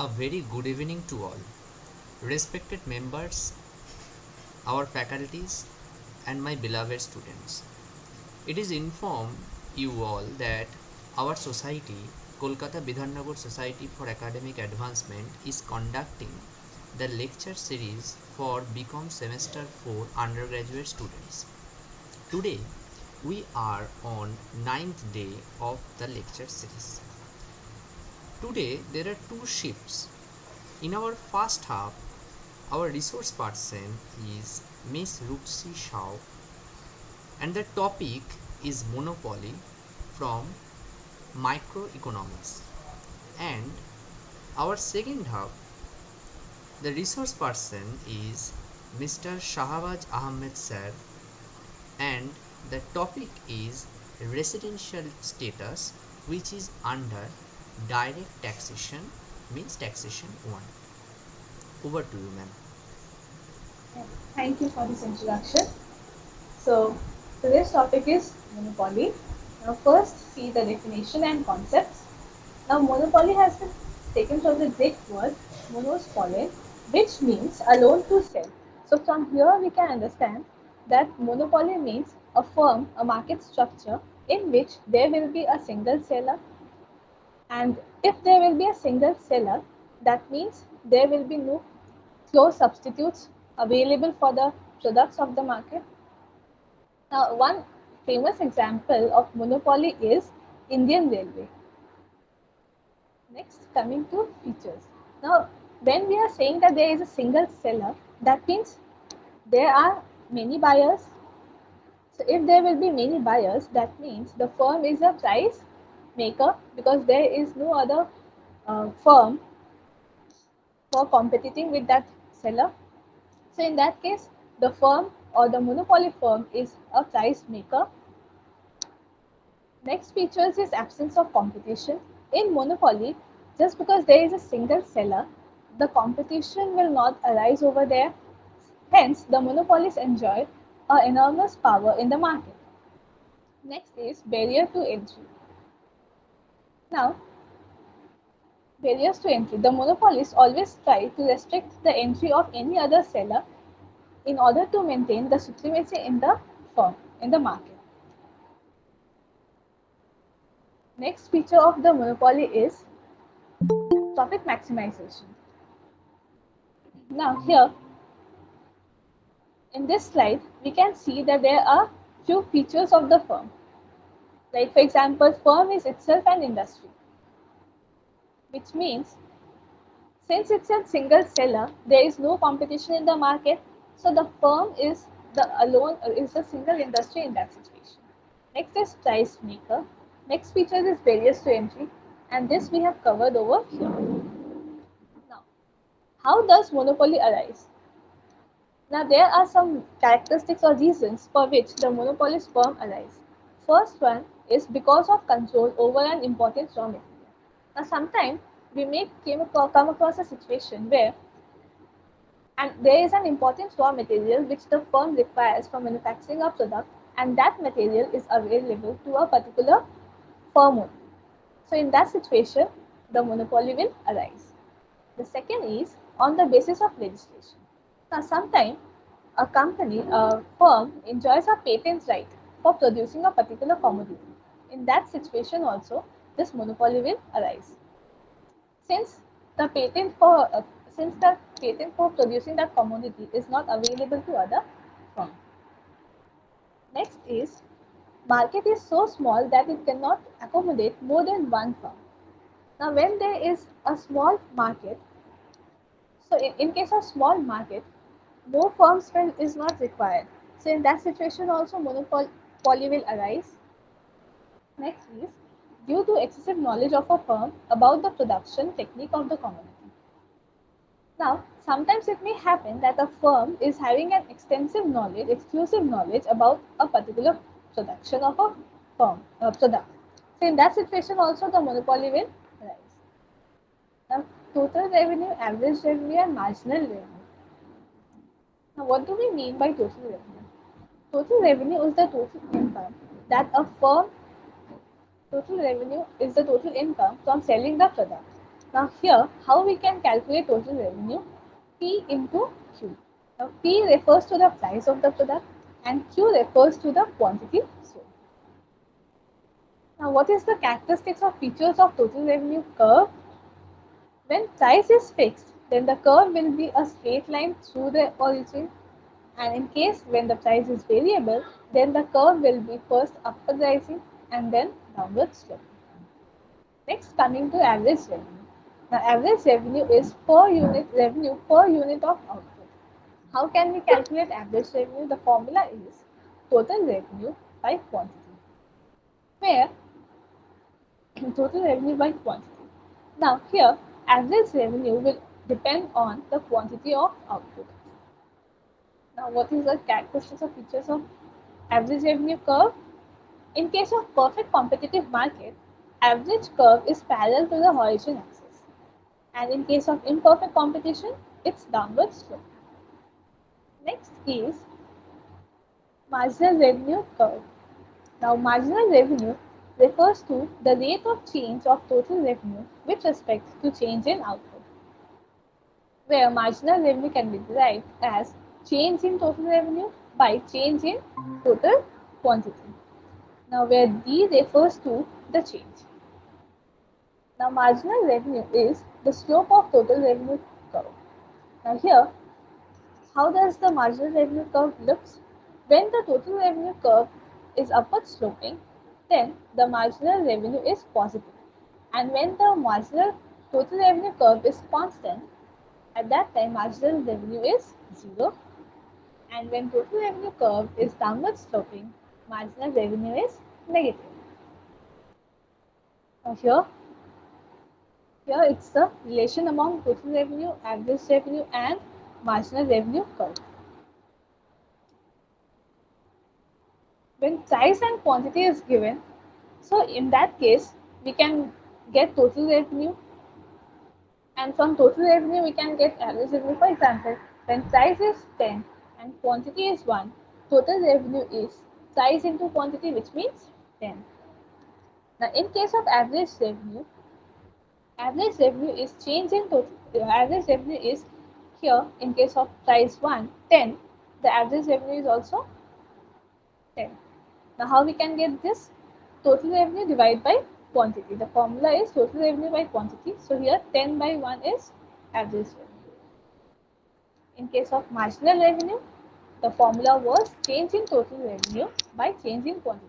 A very good evening to all, respected members, our faculties, and my beloved students. It is informed you all that our society, Kolkata Bidhannagar Society for Academic Advancement, is conducting the lecture series for BCom Semester 4 undergraduate students. Today, we are on 9th day of the lecture series. Today, there are two shifts. In our first half, our resource person is Miss Rupshi Shah, and the topic is monopoly from microeconomics. And our second half, the resource person is Mr. Shahbaaz Ahmed sir, and the topic is residential status, which is under direct taxation, means taxation 1. Over to you, ma'am. Thank you for this introduction. So, today's topic is monopoly. Now, first see the definition and concepts. Now, monopoly has been taken from the Greek word monos polen, which means alone to sell. So, from here we can understand that monopoly means a firm, a market structure in which there will be a single seller, and if there will be a single seller, that means there will be no close substitutes available for the products of the market. Now, one famous example of monopoly is Indian Railway. Next, coming to features. Now, when we are saying that there is a single seller, that means there are many buyers. So, if there will be many buyers, that means the firm is a price maker because there is no other firm for competing with that seller. So, in that case, the firm or the monopoly firm is a price maker. Next features is absence of competition. In monopoly, just because there is a single seller, the competition will not arise over there. Hence, the monopolies enjoy an enormous power in the market. Next is barrier to entry. Now, barriers to entry. The monopolists always try to restrict the entry of any other seller in order to maintain the supremacy in the firm, in the market. Next feature of the monopoly is profit maximization. Now, here in this slide, we can see that there are few features of the firm. Like for example, firm is itself an industry, which means since it's a single seller, there is no competition in the market. So the firm is the alone is a single industry in that situation. Next is price maker. Next feature is barriers to entry, and this we have covered over here. Now, how does monopoly arise? Now, there are some characteristics or reasons for which the monopolist firm arise. First one is because of control over an important raw material. Now, sometimes we may come across a situation where and there is an important raw material which the firm requires for manufacturing a product, and that material is available to a particular firm only. So, in that situation, the monopoly will arise. The second is on the basis of legislation. Now, sometimes a company, a firm enjoys a patent right for producing a particular commodity. In that situation also, this monopoly will arise. Since the patent for since the patent for producing that commodity is not available to other firms. Next is market is so small that it cannot accommodate more than one firm. Now, when there is a small market, so in case of small market, more firms is not required. So in that situation also monopoly will arise. Next is due to excessive knowledge of a firm about the production technique of the commodity. Now, sometimes it may happen that a firm is having an extensive knowledge, exclusive knowledge about a particular production of a product. So in that situation also the monopoly will arise. Now, total revenue, average revenue and marginal revenue. Now, what do we mean by total revenue? Total revenue is the total income that a firm total revenue is the total income from selling the product. Now here, how we can calculate total revenue? P into Q. Now P refers to the price of the product and Q refers to the quantity sold. Now what is the characteristics or features of total revenue curve? When price is fixed, then the curve will be a straight line through the origin, and in case when the price is variable, then the curve will be first upward rising and then downward sloping. Next, coming to average revenue. Now average revenue is per unit revenue per unit of output. How can we calculate average revenue? The formula is total revenue by quantity, where total revenue by quantity. Now here, average revenue will depend on the quantity of output. Now what is the characteristics or features of average revenue curve? In case of perfect competitive market, average curve is parallel to the horizon axis, and in case of imperfect competition, it's downward slope. Next is marginal revenue curve. Now marginal revenue refers to the rate of change of total revenue with respect to change in output, where marginal revenue can be derived as change in total revenue by change in total quantity. Now where D refers to the change. Now marginal revenue is the slope of total revenue curve. Now here, how does the marginal revenue curve looks? When the total revenue curve is upward sloping, then the marginal revenue is positive. And when the marginal total revenue curve is constant, at that time marginal revenue is 0. And when total revenue curve is downward sloping, marginal revenue is negative. Now here it's the relation among total revenue, average revenue and marginal revenue curve. When price and quantity is given, so in that case we can get total revenue, and from total revenue we can get average revenue. For example, when price is 10 and quantity is 1, total revenue is price into quantity, which means 10. Now in case of average revenue is change in total. Average revenue is here in case of price 1, 10. The average revenue is also 10. Now how we can get this? Total revenue divided by quantity. The formula is total revenue by quantity. So here 10 by 1 is average revenue. In case of marginal revenue, the formula was change in total revenue by change in quantity.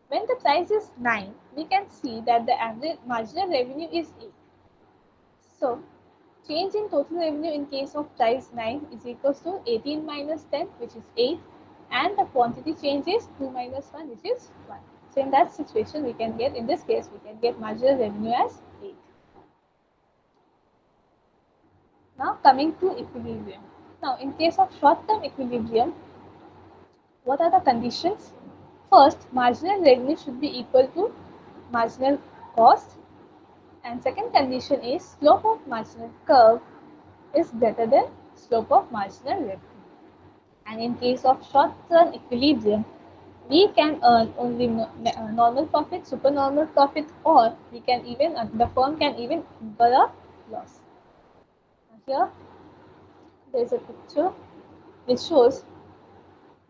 When the price is 9, we can see that the average marginal revenue is 8. So change in total revenue in case of price 9 is equals to 18 minus 10, which is 8, and the quantity change is 2 minus 1, which is 1. So in that situation we can get, in this case we can get marginal revenue as 8. Now coming to equilibrium. Now in case of short-term equilibrium, what are the conditions? First, marginal revenue should be equal to marginal cost, and second condition is slope of marginal curve is greater than slope of marginal revenue. And in case of short-term equilibrium, we can earn only normal profit, supernormal profit, or we can even the firm can even incur a loss. Here there is a picture which shows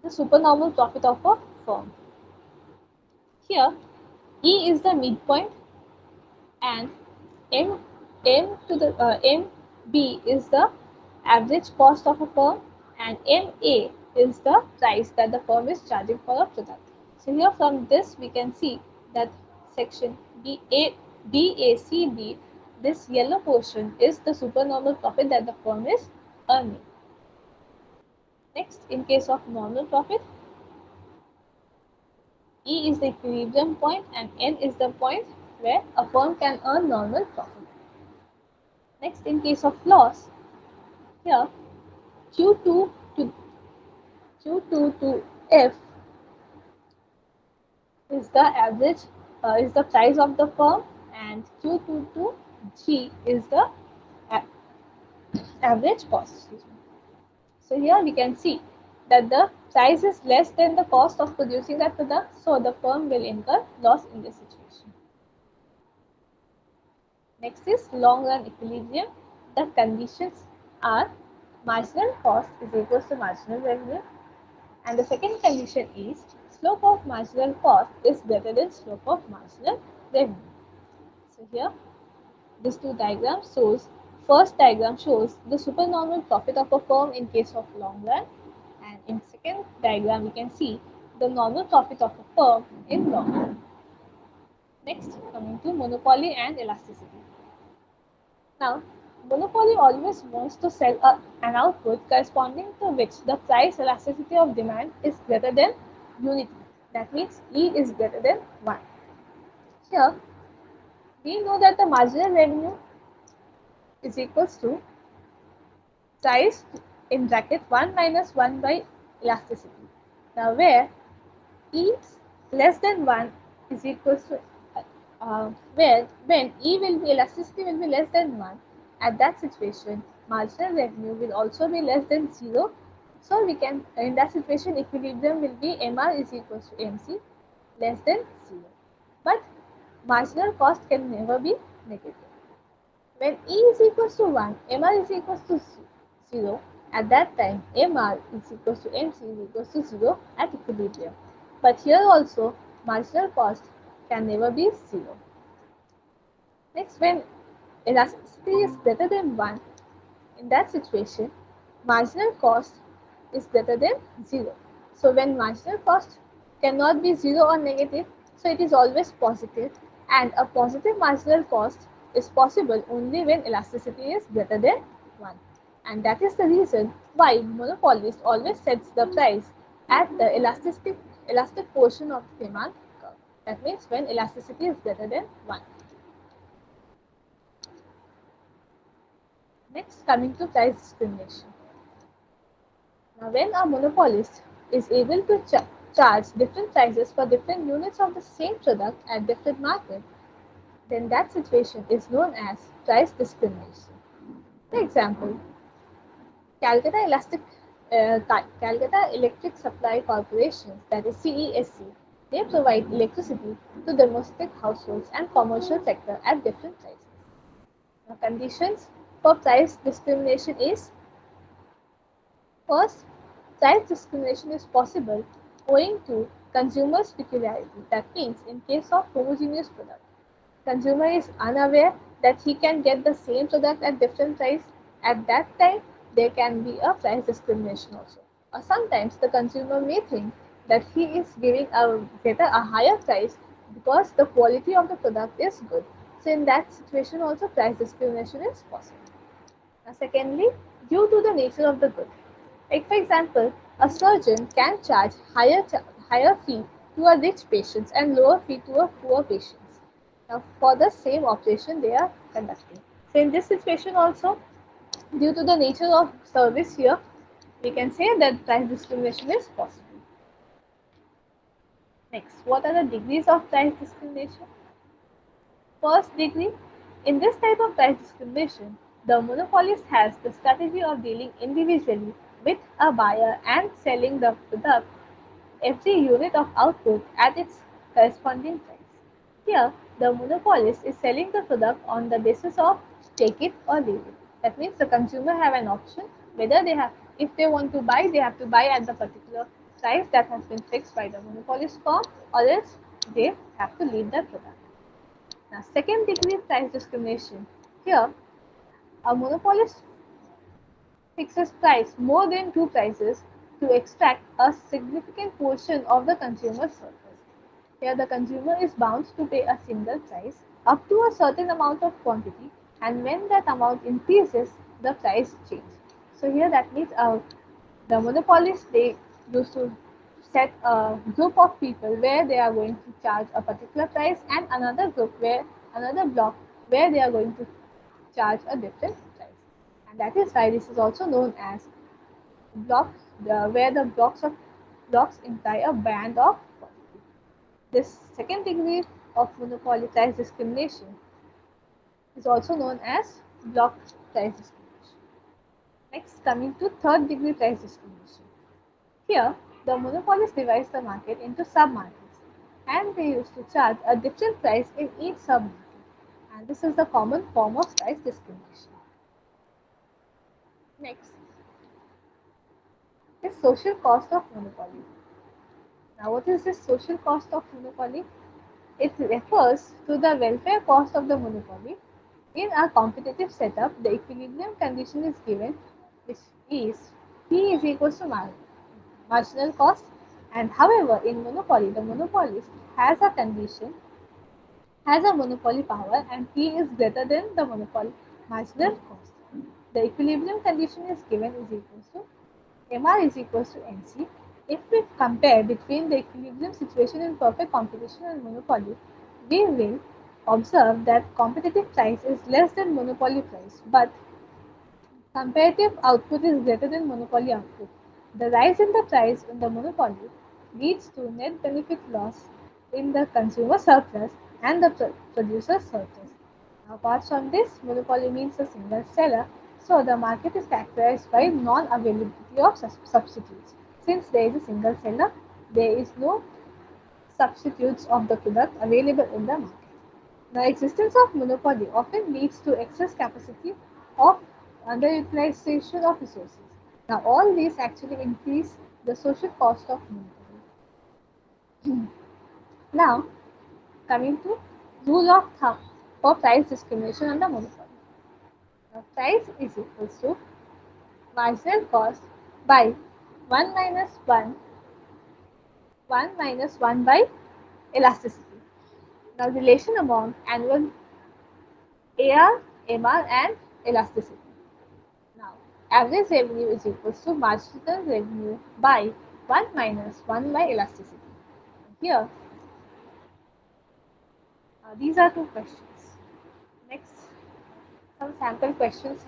the supernormal profit of a firm. Here E is the midpoint and MB is the average cost of a firm, and MA is the price that the firm is charging for a product. So here from this we can see that section BACD, this yellow portion is the supernormal profit that the firm is earning. Next, in case of normal profit, E is the equilibrium point and N is the point where a firm can earn normal profit. Next, in case of loss, here Q2 to F is the average, is the price of the firm, and Q2 to G is the average cost. So here we can see that the price is less than the cost of producing that product, so the firm will incur loss in this situation. Next is long run equilibrium. The conditions are marginal cost is equals to marginal revenue, and the second condition is slope of marginal cost is greater than slope of marginal revenue. So here these two diagrams shows, first diagram shows the supernormal profit of a firm in case of long run, and in second diagram we can see the normal profit of a firm in long run. Next, coming to monopoly and elasticity. Now, monopoly always wants to sell an output corresponding to which the price elasticity of demand is greater than unity. That means E is greater than 1. Here, we know that the marginal revenue is equals to price in bracket 1 minus 1 by elasticity. Now, where E less than 1 is equals to where when E will be elasticity will be less than 1, at that situation marginal revenue will also be less than 0. So we can, in that situation, equilibrium will be MR is equals to MC less than 0. But marginal cost can never be negative. When E is equals to 1, MR is equals to 0. At that time, MR is equals to MC is equals to 0 at equilibrium. But here also, marginal cost can never be 0. Next, when elasticity is greater than 1, in that situation, marginal cost is greater than 0. So when marginal cost cannot be 0 or negative, so it is always positive, and a positive marginal cost is possible only when elasticity is greater than 1. And that is the reason why monopolist always sets the price at the elastic portion of the demand curve. That means when elasticity is greater than 1. Next, coming to price discrimination. Now, when a monopolist is able to charge different prices for different units of the same product at different markets, then that situation is known as price discrimination. For example, Calcutta Calcutta Electric Supply Corporation, that is CESC, they provide electricity to domestic households and commercial sector at different prices. Now, conditions for price discrimination is: first, price discrimination is possible owing to consumer's peculiarity. That means, in case of homogeneous product, consumer is unaware that he can get the same product at different price. At that time, there can be a price discrimination also. Or sometimes the consumer may think that he is giving a higher price because the quality of the product is good. So in that situation also price discrimination is possible. Now, secondly, due to the nature of the good. Like for example, a surgeon can charge higher fee to a rich patient and lower fee to a poor patient. Now, for the same operation they are conducting. So in this situation also, due to the nature of service here, we can say that price discrimination is possible. Next, what are the degrees of price discrimination? First degree, in this type of price discrimination, the monopolist has the strategy of dealing individually with a buyer and selling the product every unit of output at its corresponding price. Here, the monopolist is selling the product on the basis of take it or leave it. That means the consumer have an option whether they have, if they want to buy, they have to buy at the particular price that has been fixed by the monopolist firm, or else they have to leave the product. Now, second degree price discrimination. Here, a monopolist fixes price more than two prices to extract a significant portion of the consumer's surplus. Here, the consumer is bound to pay a single price up to a certain amount of quantity, and when that amount increases, the price changes. So here, that means the monopolists they used to set a group of people where they are going to charge a particular price, and another block where they are going to charge a different price. And that is why this is also known as blocks, where the blocks imply a band of quantity. This second degree of monopoly price discrimination is also known as block price discrimination. Next, coming to third degree price discrimination. Here, the monopolists divide the market into sub-markets, and they used to charge a different price in each sub-market. And this is the common form of price discrimination. Next is social cost of monopoly. Now, what is this social cost of monopoly? It refers to the welfare cost of the monopoly. In a competitive setup, the equilibrium condition is given, which is P is equals to marginal cost. And however, in monopoly, the monopolist has a condition, has a monopoly power, and P is greater than the monopoly marginal cost. The equilibrium condition is given is equals to MR is equals to NC. If we compare between the equilibrium situation in perfect competition and monopoly, we will observe that competitive price is less than monopoly price, but comparative output is greater than monopoly output. The rise in the price in the monopoly leads to net benefit loss in the consumer surplus and the producer surplus. Apart from this, monopoly means a single seller, so the market is characterized by non-availability of substitutes. Since there is a single seller, there is no substitutes of the product available in the market. The existence of monopoly often leads to excess capacity of underutilization of resources. Now, all these actually increase the social cost of monopoly. Now, coming to rule of thumb for price discrimination under monopoly. Now, price is equals to marginal cost by 1 minus 1, 1 minus 1 by elasticity. Now, relation among annual AR, MR, and elasticity. Now, average revenue is equals to marginal revenue by 1 minus 1 by elasticity. Here, these are two questions. Next, some sample questions.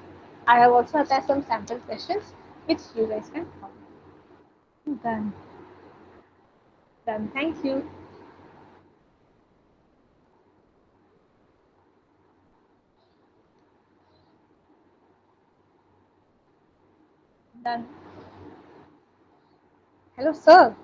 I have also attached some sample questions which you guys can follow. Done. Done. Thank you. Done. Hello, sir.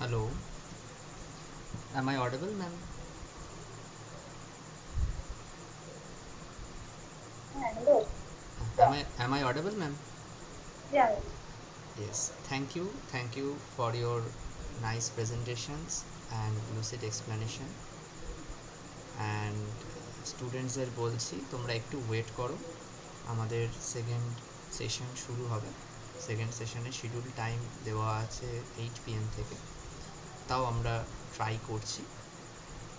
Hello, am I audible, ma'am? Hello. Am I audible, ma'am? Yeah. Yes. Thank you for your nice presentations and lucid explanation. And স্টুডেন্টসদের বলছি তোমরা একটু wait করো, আমাদের second session শুরু হবে। Second সেশনের schedule time দেওয়া আছে 8 PM থেকে, তাও আমরা ট্রাই করছি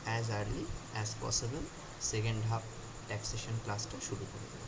as early as possible second half taxation ক্লাসটা শুরু করে দেবো।